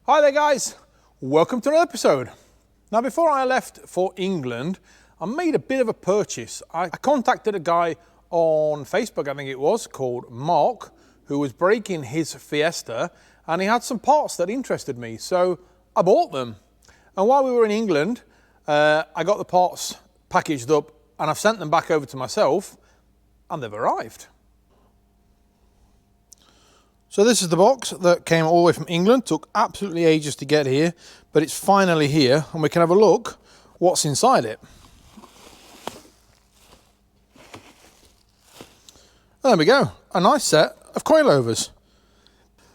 Hi there guys, welcome to another episode. Now before I left for England, I made a bit of a purchase. I contacted a guy on Facebook, I think it was, called Mark, who was breaking his Fiesta, and he had some parts that interested me, so I bought them. And while we were in England, I got the parts packaged up and I've sent them back over to myself, and they've arrived. So this is the box that came all the way from England, took absolutely ages to get here, but it's finally here and we can have a look what's inside it. There we go, a nice set of coilovers.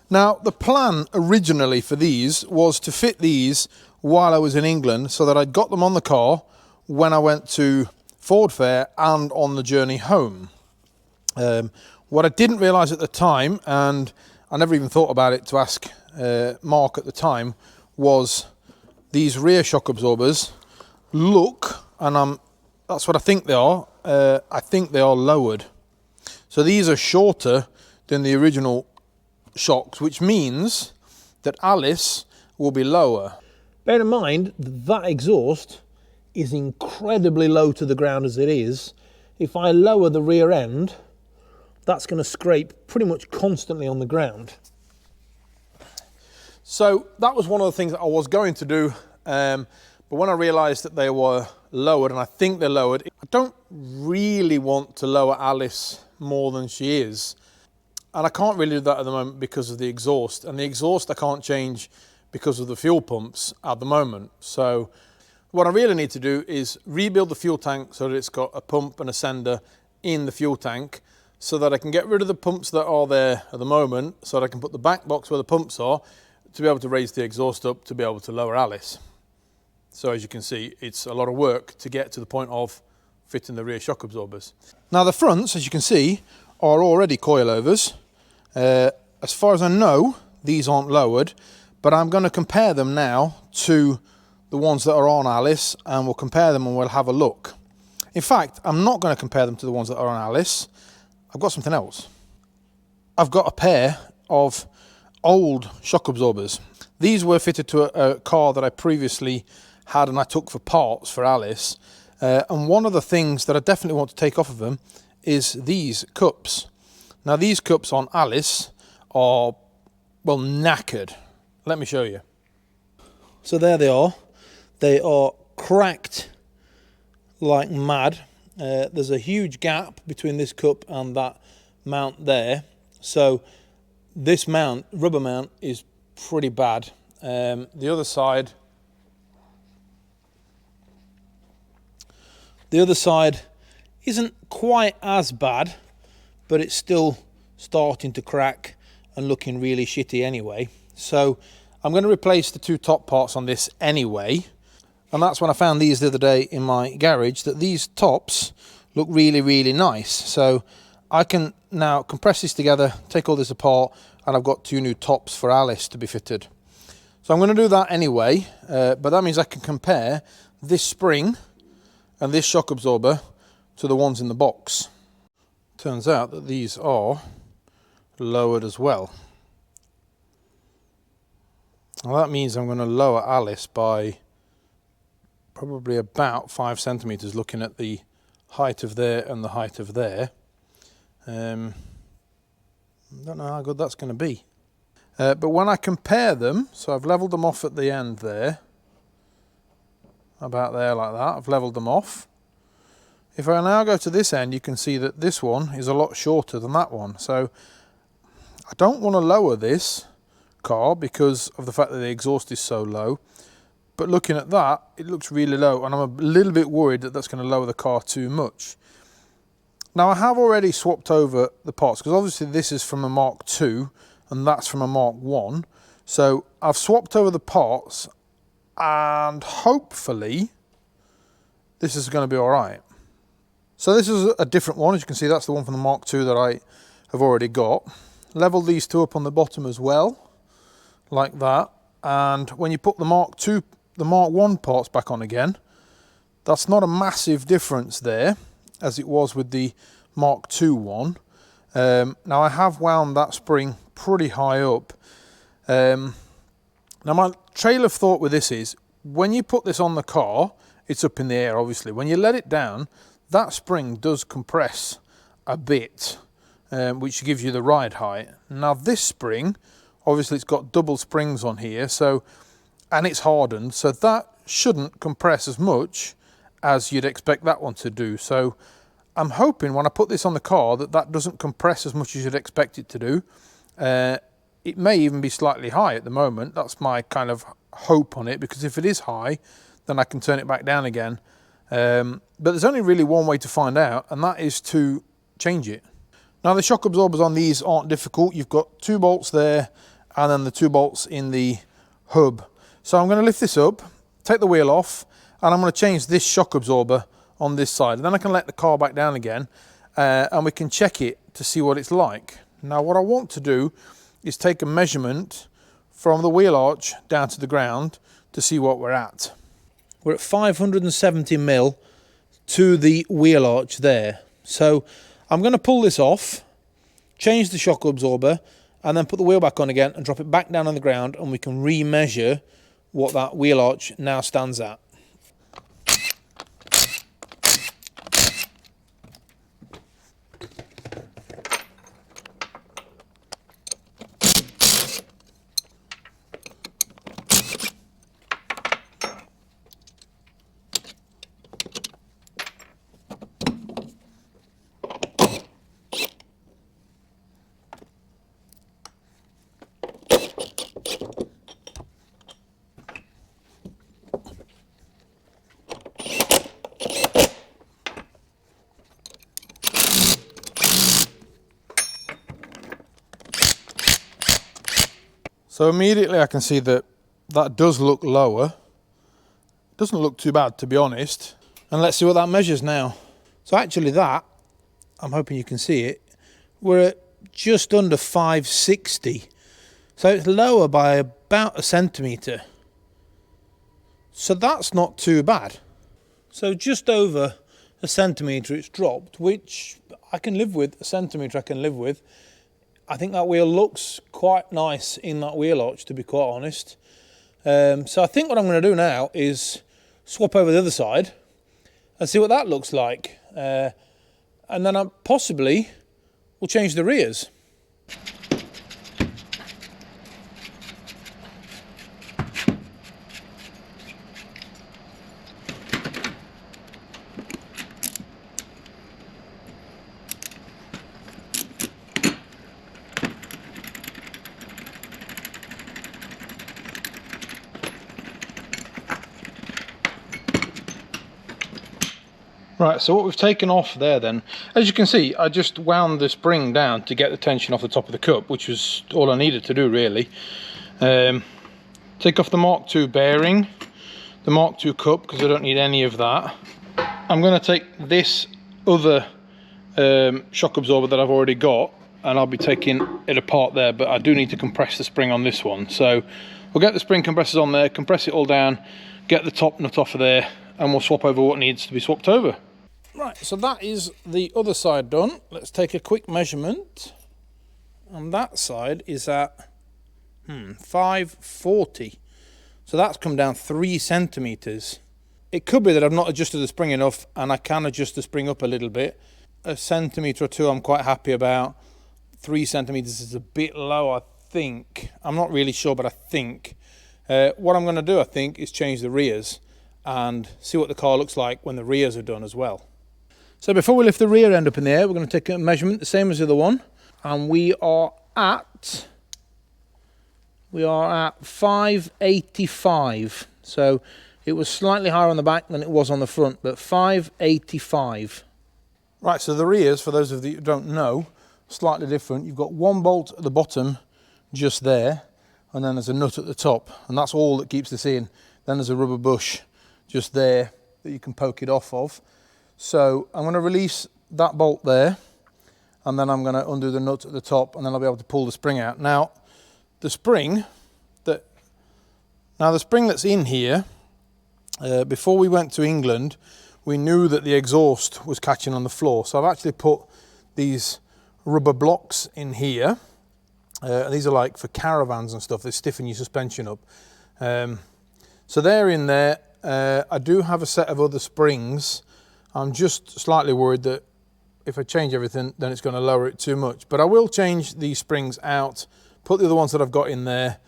Now the plan originally for these was to fit these while I was in England so that I'd got them on the car when I went to Ford Fair and on the journey home. What I didn't realise at the time, and I never even thought about it to ask Mark at the time, was these rear shock absorbers look, and that's what I think they are, I think they are lowered. So these are shorter than the original shocks, which means that Alice will be lower. Bear in mind that exhaust is incredibly low to the ground as it is. If I lower the rear end, that's going to scrape pretty much constantly on the ground. So that was one of the things that I was going to do, but when I realised that they were lowered, and I think they're lowered, I don't really want to lower Alice more than she is. And I can't really do that at the moment because of the exhaust, and the exhaust I can't change because of the fuel pumps at the moment. So what I really need to do is rebuild the fuel tank so that it's got a pump and a sender in the fuel tank, so that I can get rid of the pumps that are there at the moment, so that I can put the back box where the pumps are to be able to raise the exhaust up to be able to lower Alice. So as you can see, it's a lot of work to get to the point of fitting the rear shock absorbers. Now the fronts, as you can see, are already coilovers. As far as I know, these aren't lowered, but I'm going to compare them now to the ones that are on Alice, and we'll compare them and we'll have a look. In fact, I'm not going to compare them to the ones that are on Alice. I've got something else. I've got a pair of old shock absorbers. These were fitted to a car that I previously had and I took for parts for Alice. And one of the things that I definitely want to take off of them is these cups. Now these cups on Alice are, well, knackered. Let me show you. So there they are. They are cracked like mad. There's a huge gap between this cup and that mount there, so this mount, rubber mount, is pretty bad. The other side isn't quite as bad, but it's still starting to crack and looking really shitty anyway. So I'm going to replace the two top parts on this anyway. And that's when I found these the other day in my garage, that these tops look really, really nice. So I can now compress this together, take all this apart, and I've got two new tops for Alice to be fitted. So I'm going to do that anyway, but that means I can compare this spring and this shock absorber to the ones in the box. Turns out that these are lowered as well. Well, that means I'm going to lower Alice by probably about 5 centimeters, looking at the height of there and the height of there. I don't know how good that's going to be. But when I compare them, so I've leveled them off at the end there, about there like that, I've leveled them off. If I now go to this end, you can see that this one is a lot shorter than that one. So I don't want to lower this car because of the fact that the exhaust is so low. But looking at that, it looks really low, and I'm a little bit worried that that's going to lower the car too much. Now I have already swapped over the parts, because obviously this is from a Mark II and that's from a Mark I. So I've swapped over the parts, and hopefully this is going to be all right. So this is a different one. As you can see, that's the one from the Mark II that I have already got. Level these two up on the bottom as well, like that. And when you put the Mark I parts back on again, that's not a massive difference there, as it was with the Mark II one. Now I have wound that spring pretty high up, Now my trail of thought with this is, when you put this on the car, it's up in the air obviously. When you let it down, that spring does compress a bit, which gives you the ride height. Now this spring, obviously it's got double springs on here, so, and it's hardened, so that shouldn't compress as much as you'd expect that one to do. So I'm hoping when I put this on the car that that doesn't compress as much as you'd expect it to do. It may even be slightly high at the moment. That's my kind of hope on it, because if it is high, then I can turn it back down again. But there's only really one way to find out, and that is to change it. Now the shock absorbers on these aren't difficult. You've got 2 bolts there, and then the 2 bolts in the hub. So I'm going to lift this up, take the wheel off, and I'm going to change this shock absorber on this side. And then I can let the car back down again, and we can check it to see what it's like. Now what I want to do is take a measurement from the wheel arch down to the ground to see what we're at. We're at 570 mil to the wheel arch there. So I'm going to pull this off, change the shock absorber, and then put the wheel back on again and drop it back down on the ground, and we can re-measure what that wheel arch now stands at. So immediately I can see that that does look lower. Doesn't look too bad, to be honest. And let's see what that measures now. So actually that, I'm hoping you can see it, we're at just under 560. So it's lower by about a centimetre. So that's not too bad. So just over a centimetre it's dropped, which I can live with. A centimetre I can live with. I think that wheel looks quite nice in that wheel arch, to be quite honest. So I think what I'm going to do now is swap over the other side and see what that looks like. And then I possibly will change the rears. Right, so what we've taken off there then, as you can see, I just wound the spring down to get the tension off the top of the cup, which was all I needed to do really. Take off the Mark II bearing, the Mark II cup, because I don't need any of that. I'm going to take this other shock absorber that I've already got, and I'll be taking it apart there, but I do need to compress the spring on this one. So we'll get the spring compressors on there, compress it all down, get the top nut off of there, and we'll swap over what needs to be swapped over. Right, so that is the other side done. Let's take a quick measurement. On that side is at 540. So that's come down 3 centimetres. It could be that I've not adjusted the spring enough, and I can adjust the spring up a little bit. A centimetre or two I'm quite happy about. 3 centimetres is a bit low, I think. I'm not really sure, but I think. What I'm going to do, I think, is change the rears and see what the car looks like when the rears are done as well. So before we lift the rear end up in the air, we're going to take a measurement, the same as the other one, and we are at 585. So it was slightly higher on the back than it was on the front, but 585. Right, so the rears, for those of you who don't know, slightly different. You've got 1 bolt at the bottom, just there, and then there's a nut at the top, and that's all that keeps this in. Then there's a rubber bush just there that you can poke it off of. So I'm going to release that bolt there, and then I'm going to undo the nut at the top, and then I'll be able to pull the spring out. Now the spring that's in here, before we went to England, we knew that the exhaust was catching on the floor. So I've actually put these rubber blocks in here. These are like for caravans and stuff. They stiffen your suspension up. So they're in there. I do have a set of other springs. I'm just slightly worried that if I change everything, then it's going to lower it too much. But I will change these springs out, put the other ones that I've got in there,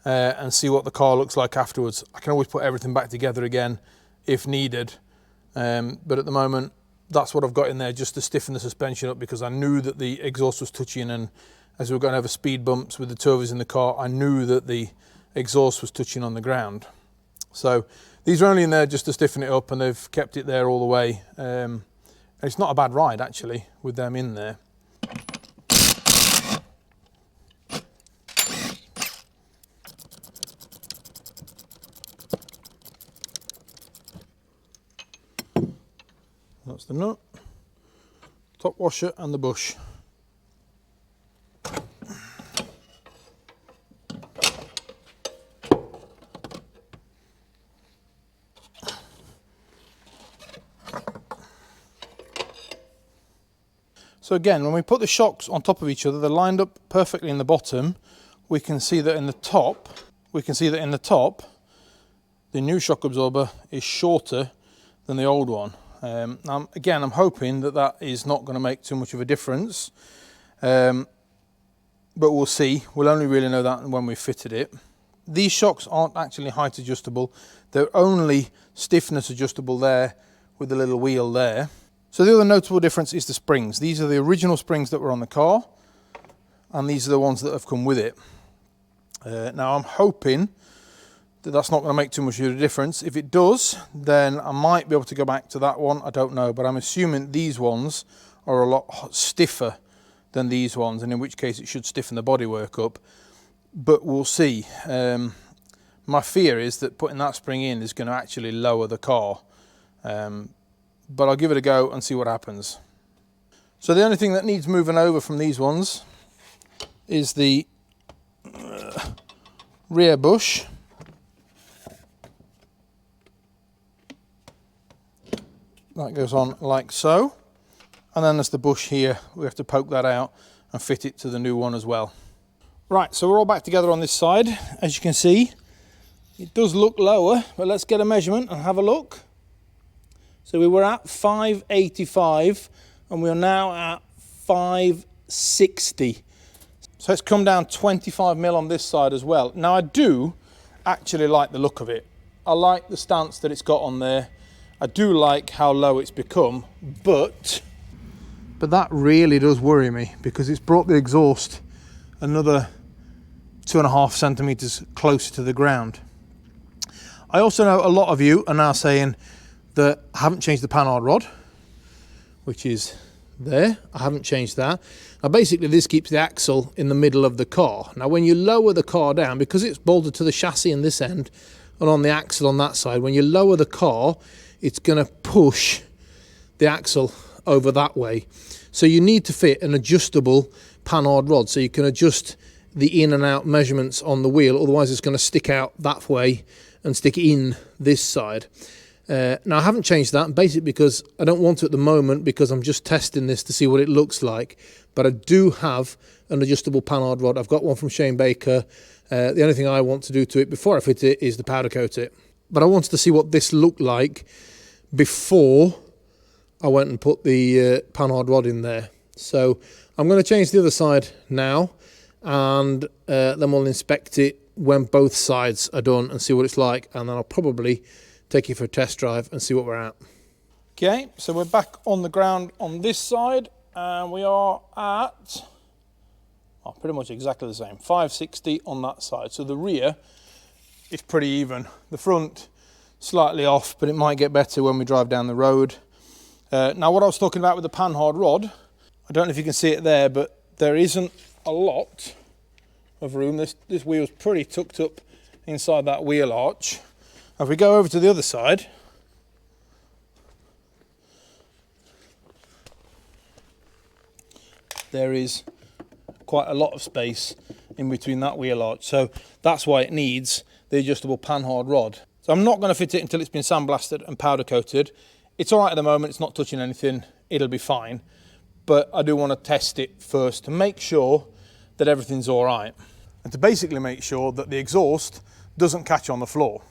and see what the car looks like afterwards. I can always put everything back together again if needed. But at the moment, that's what I've got in there just to stiffen the suspension up, because I knew that the exhaust was touching, and as we were going over speed bumps with the two of us in the car, I knew that the exhaust was touching on the ground. So these are only in there just to stiffen it up, and they've kept it there all the way. And it's not a bad ride actually with them in there. That's the nut, top washer and the bush. So again, when we put the shocks on top of each other, they're lined up perfectly in the bottom. We can see that in the top, the new shock absorber is shorter than the old one. Now, again, I'm hoping that that is not going to make too much of a difference, but we'll see. We'll only really know that when we've fitted it. These shocks aren't actually height adjustable. They're only stiffness adjustable there with the little wheel there. So the other notable difference is the springs. These are the original springs that were on the car, and these are the ones that have come with it. Now I'm hoping that that's not going to make too much of a difference. If it does, then I might be able to go back to that one. I don't know, but I'm assuming these ones are a lot stiffer than these ones, and in which case it should stiffen the bodywork up. But we'll see. My fear is that putting that spring in is going to actually lower the car. But I'll give it a go and see what happens. So the only thing that needs moving over from these ones is the rear bush. That goes on like so. And then there's the bush here. We have to poke that out and fit it to the new one as well. Right, so we're all back together on this side. As you can see, it does look lower, but let's get a measurement and have a look. So we were at 585 and we are now at 560. So it's come down 25 mil on this side as well. Now I do actually like the look of it. I like the stance that it's got on there. I do like how low it's become, but that really does worry me, because it's brought the exhaust another 2.5 centimeters closer to the ground. I also know a lot of you are now saying that I haven't changed the panhard rod, which is there. I haven't changed that. Now basically this keeps the axle in the middle of the car. Now when you lower the car down, because it's bolted to the chassis in this end and on the axle on that side, when you lower the car, it's going to push the axle over that way. So you need to fit an adjustable panhard rod so you can adjust the in and out measurements on the wheel, otherwise it's going to stick out that way and stick in this side. Now I haven't changed that, basically because I don't want to at the moment, because I'm just testing this to see what it looks like. But I do have an adjustable panhard rod. I've got one from Shane Baker. The only thing I want to do to it before I fit it is to powder coat it. But I wanted to see what this looked like before I went and put the panhard rod in there. So I'm going to change the other side now, and then we'll inspect it when both sides are done and see what it's like, and then I'll probably take you for a test drive and see what we're at. Okay, so we're back on the ground on this side, and we are at pretty much exactly the same, 560 on that side. So the rear is pretty even. The front slightly off, but it might get better when we drive down the road. Now what I was talking about with the panhard rod, I don't know if you can see it there, but there isn't a lot of room. This wheel's pretty tucked up inside that wheel arch. If we go over to the other side, there is quite a lot of space in between that wheel arch. So that's why it needs the adjustable panhard rod. So I'm not going to fit it until it's been sandblasted and powder coated. It's all right at the moment, it's not touching anything, it'll be fine. But I do want to test it first to make sure that everything's all right. And to basically make sure that the exhaust doesn't catch on the floor.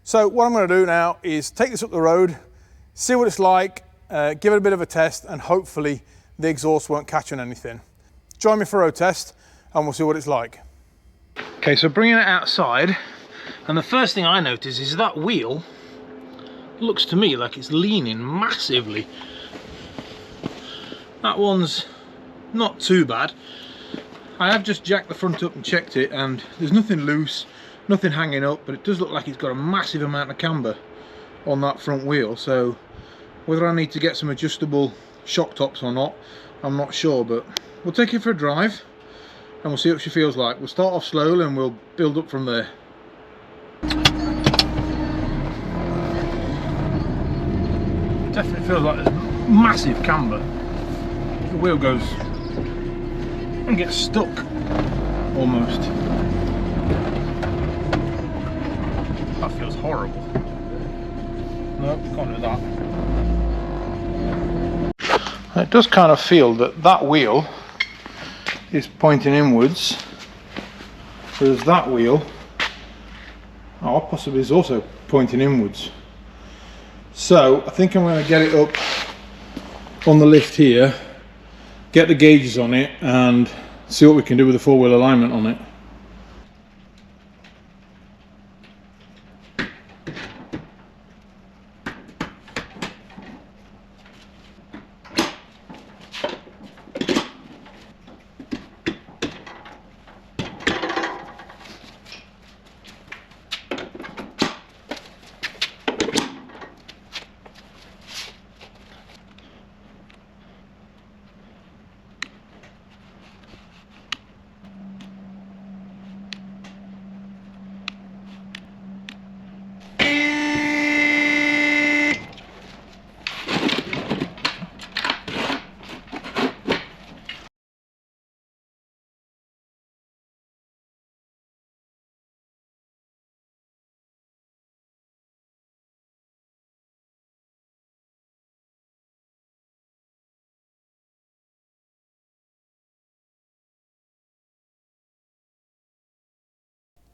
So what I'm going to do now is take this up the road, see what it's like, give it a bit of a test, and hopefully the exhaust won't catch on anything. Join me for a road test and we'll see what it's like. Okay, so bringing it outside, and the first thing I notice is that wheel looks to me like it's leaning massively. That one's not too bad. I have just jacked the front up and checked it, and there's nothing loose, nothing hanging up, but it does look like it's got a massive amount of camber on that front wheel. So whether I need to get some adjustable shock tops or not, I'm not sure, but we'll take it for a drive and we'll see what she feels like. We'll start off slowly and we'll build up from there. Definitely feels like there's massive camber. The wheel goes and gets stuck almost. That feels horrible. No, can't do that. It does kind of feel that that wheel is pointing inwards, whereas that wheel, possibly is also pointing inwards. So I think I'm going to get it up on the lift here, get the gauges on it, and see what we can do with the four-wheel alignment on it.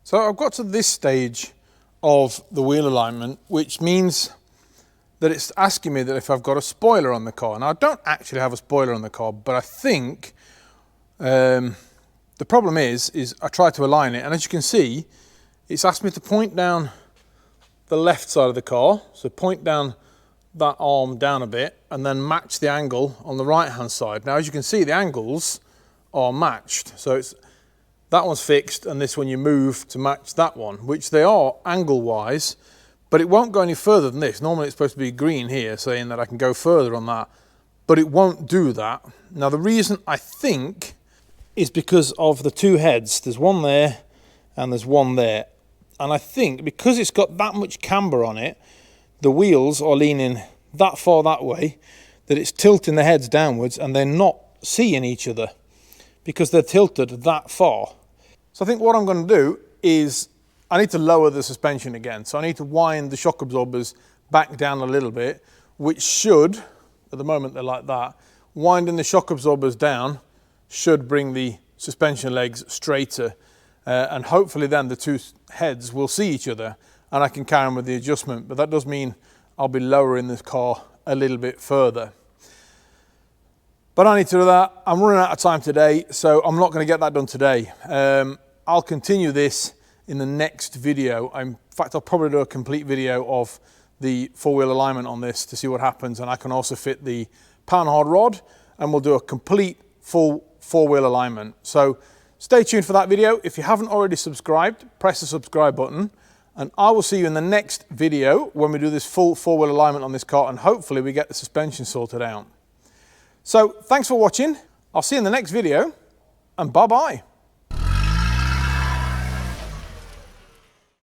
So I've got to this stage of the wheel alignment, which means that it's asking me that if I've got a spoiler on the car. Now I don't actually have a spoiler on the car, but I think the problem is I tried to align it, and as you can see, it's asked me to point down the left side of the car, so point down that arm down a bit and then match the angle on the right hand side. Now as you can see, the angles are matched, so it's that one's fixed and this one you move to match that one, which they are angle wise, but it won't go any further than this. Normally it's supposed to be green here saying that I can go further on that, but it won't do that. Now the reason I think is because of the two heads. There's one there and there's one there, and I think because it's got that much camber on it, the wheels are leaning that far that way that it's tilting the heads downwards, and they're not seeing each other because they're tilted that far. So I think what I'm going to do is I need to lower the suspension again. So I need to wind the shock absorbers back down a little bit, which should, at the moment they're like that, winding the shock absorbers down should bring the suspension legs straighter, and hopefully then the two heads will see each other and I can carry on with the adjustment. But that does mean I'll be lowering this car a little bit further. But I need to do that. I'm running out of time today, so I'm not going to get that done today. I'll continue this in the next video. In fact, I'll probably do a complete video of the four-wheel alignment on this to see what happens, and I can also fit the pound hard rod, and we'll do a complete full four-wheel alignment. So stay tuned for that video. If you haven't already subscribed, press the subscribe button, and I will see you in the next video when we do this full four-wheel alignment on this car, and hopefully we get the suspension sorted out. So thanks for watching. I'll see you in the next video, and bye-bye.